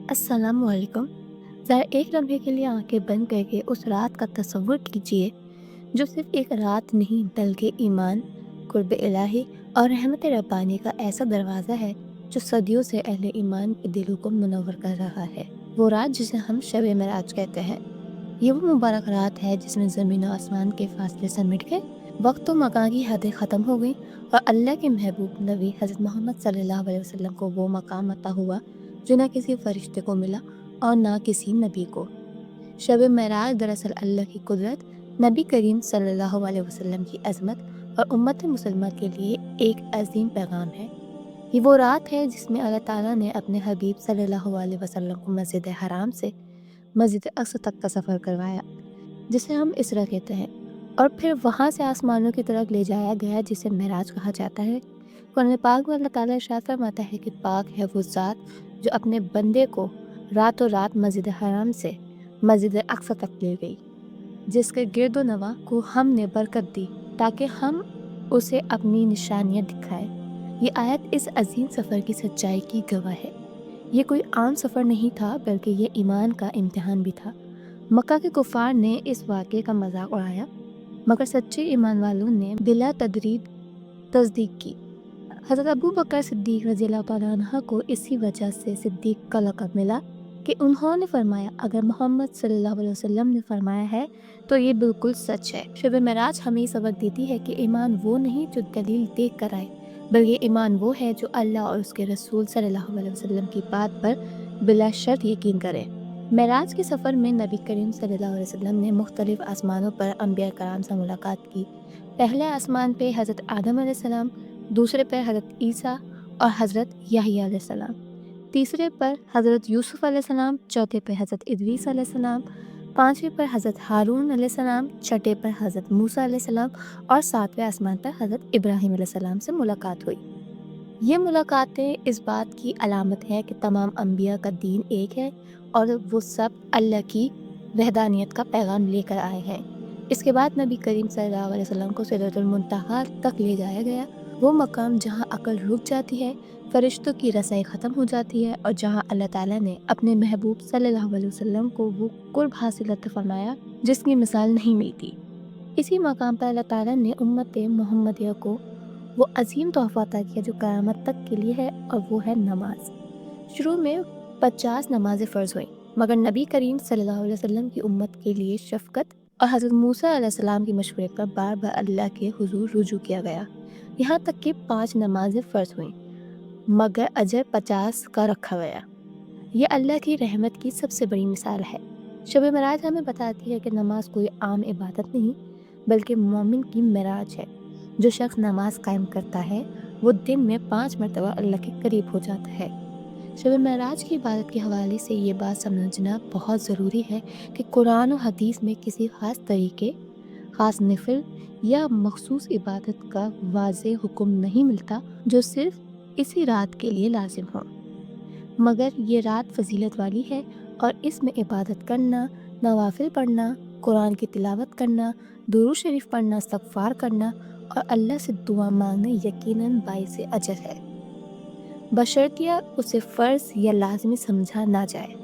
السلام علیکم۔ ذرا ایک لمحے کے لیے آنکھیں بند کر کے اس رات کا تصور کیجیے جو صرف ایک رات نہیں بلکہ ایمان، قرب الہی اور رحمت ربانی کا ایسا دروازہ ہے جو صدیوں سے اہل ایمان کے دلوں کو منور کر رہا ہے۔ وہ رات جسے ہم شب معراج کہتے ہیں، یہ وہ مبارک رات ہے جس میں زمین و آسمان کے فاصلے سمٹ گئے، وقت و مکان کی حدیں ختم ہو گئیں اور اللہ کے محبوب نبی حضرت محمد صلی اللہ علیہ وسلم کو وہ مقام عطا ہوا جو نہ کسی فرشتے کو ملا اور نہ کسی نبی کو۔ شب معراج دراصل اللہ کی قدرت، نبی کریم صلی اللہ علیہ وسلم کی عظمت اور امت مسلمہ کے لیے ایک عظیم پیغام ہے۔ یہ وہ رات ہے جس میں اللہ تعالیٰ نے اپنے حبیب صلی اللہ علیہ وسلم کو مسجد حرام سے مسجد اقصی تک کا سفر کروایا، جسے ہم اسرا کہتے ہیں، اور پھر وہاں سے آسمانوں کی طرف لے جایا گیا جسے معراج کہا جاتا ہے۔ قرآن پاک میں اللہ تعالیٰ ارشاد فرماتا ہے کہ پاک ہے وہ ذات جو اپنے بندے کو راتوں رات مسجد حرام سے مسجد اقصی تک لے گئی، جس کے گرد و نواح کو ہم نے برکت دی تاکہ ہم اسے اپنی نشانیاں دکھائیں۔ یہ آیت اس عظیم سفر کی سچائی کی گواہ ہے۔ یہ کوئی عام سفر نہیں تھا بلکہ یہ ایمان کا امتحان بھی تھا۔ مکہ کے کفار نے اس واقعے کا مذاق اڑایا، مگر سچے ایمان والوں نے بلا تردید تصدیق کی۔ حضرت ابو بکر صدیق رضی اللہ تعالیٰ عنہ کو اسی وجہ سے صدیق کا لقب ملا کہ انہوں نے فرمایا اگر محمد صلی اللہ علیہ وسلم نے فرمایا ہے تو یہ بالکل سچ ہے۔ شب معراج ہمیں یہ سبق دیتی ہے کہ ایمان وہ نہیں جو دلیل دیکھ کر آئے، بلکہ ایمان وہ ہے جو اللہ اور اس کے رسول صلی اللہ علیہ وسلم کی بات پر بلا شرط یقین کرے۔ معراج کے سفر میں نبی کریم صلی اللہ علیہ وسلم نے مختلف آسمانوں پر انبیاء کرام سے ملاقات کی۔ پہلے آسمان پہ حضرت آدم علیہ السلام، دوسرے پر حضرت عیسیٰ اور حضرت یحییٰ علیہ السلام، تیسرے پر حضرت یوسف علیہ السلام، چوتھے پر حضرت ادریس علیہ السلام، پانچویں پر حضرت ہارون علیہ السلام، چھٹے پر حضرت موسیٰ علیہ السلام اور ساتویں آسمان پر حضرت ابراہیم علیہ السلام سے ملاقات ہوئی۔ یہ ملاقاتیں اس بات کی علامت ہے کہ تمام انبیاء کا دین ایک ہے اور وہ سب اللہ کی وحدانیت کا پیغام لے کر آئے ہیں۔ اس کے بعد نبی کریم صلی اللہ علیہ وسلم کو سدرۃ المنتہا تک لے جایا گیا، وہ مقام جہاں عقل رک جاتی ہے، فرشتوں کی رسائی ختم ہو جاتی ہے اور جہاں اللہ تعالیٰ نے اپنے محبوب صلی اللہ علیہ وسلم کو وہ قرب حاصل عطا فرمایا جس کی مثال نہیں ملتی۔ اسی مقام پر اللہ تعالیٰ نے امت محمدیہ کو وہ عظیم تحفہ عطا کیا جو قیامت تک کے لیے ہے، اور وہ ہے نماز۔ شروع میں 50 نمازیں فرض ہوئیں، مگر نبی کریم صلی اللہ علیہ وسلم کی امت کے لیے شفقت اور حضرت موسیٰ علیہ السلام کی مشورے پر بار بار اللہ کے حضور رجوع کیا گیا، یہاں تک کہ 5 نمازیں فرض ہوئیں، مگر اجر 50 کا رکھا گیا۔ یہ اللہ کی رحمت کی سب سے بڑی مثال ہے۔ شب معراج ہمیں بتاتی ہے کہ نماز کوئی عام عبادت نہیں بلکہ مومن کی معراج ہے۔ جو شخص نماز قائم کرتا ہے وہ دن میں 5 مرتبہ اللہ کے قریب ہو جاتا ہے۔ شب معراج کی عبادت کے حوالے سے یہ بات سمجھنا بہت ضروری ہے کہ قرآن و حدیث میں کسی خاص طریقے، خاص نفل یا مخصوص عبادت کا واضح حکم نہیں ملتا جو صرف اسی رات کے لیے لازم ہو، مگر یہ رات فضیلت والی ہے اور اس میں عبادت کرنا، نوافل پڑھنا، قرآن کی تلاوت کرنا، درود شریف پڑھنا، استغفار کرنا اور اللہ سے دعا مانگنا یقیناً باعث اجر ہے، بشرطیہ اسے فرض یا لازمی سمجھا نہ جائے۔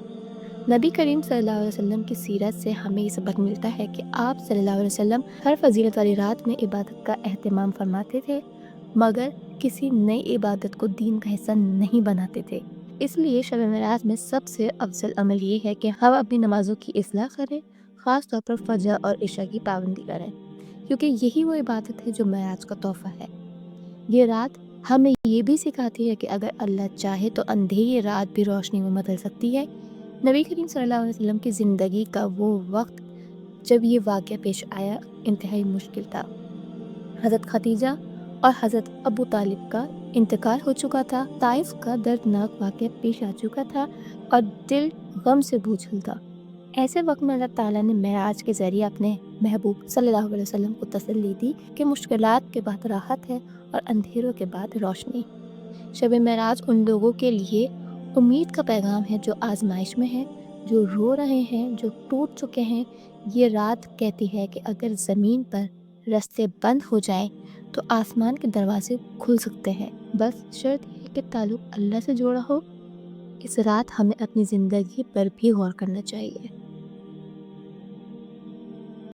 نبی کریم صلی اللہ علیہ وسلم کی سیرت سے ہمیں یہ سبق ملتا ہے کہ آپ صلی اللہ علیہ وسلم ہر فضیلت والی رات میں عبادت کا اہتمام فرماتے تھے، مگر کسی نئی عبادت کو دین کا حصہ نہیں بناتے تھے۔ اس لیے شب معراج میں سب سے افضل عمل یہ ہے کہ ہم اپنی نمازوں کی اصلاح کریں، خاص طور پر فجر اور عشاء کی پابندی کریں، کیونکہ یہی وہ عبادت ہے جو معراج کا تحفہ ہے۔ یہ رات ہمیں یہ بھی سکھاتی ہے کہ اگر اللہ چاہے تو اندھیری رات بھی روشنی میں بدل سکتی ہے۔ نبی کریم صلی اللہ علیہ وسلم کی زندگی کا وہ وقت جب یہ واقعہ پیش آیا انتہائی مشکل تھا۔ حضرت خدیجہ اور حضرت ابو طالب کا انتقال ہو چکا تھا، طائف کا دردناک واقعہ پیش آ چکا تھا اور دل غم سے بوجھل تھا۔ ایسے وقت میں اللہ تعالیٰ نے معراج کے ذریعے اپنے محبوب صلی اللہ علیہ وسلم کو تسلی دی کہ مشکلات کے بعد راحت ہے اور اندھیروں کے بعد روشنی۔ شب معراج ان لوگوں کے لیے امید کا پیغام ہے جو آزمائش میں ہیں، جو رو رہے ہیں، جو ٹوٹ چکے ہیں۔ یہ رات کہتی ہے کہ اگر زمین پر راستے بند ہو جائیں تو آسمان کے دروازے کھل سکتے ہیں، بس شرط یہ کہ تعلق اللہ سے جوڑا ہو۔ اس رات ہمیں اپنی زندگی پر بھی غور کرنا چاہیے۔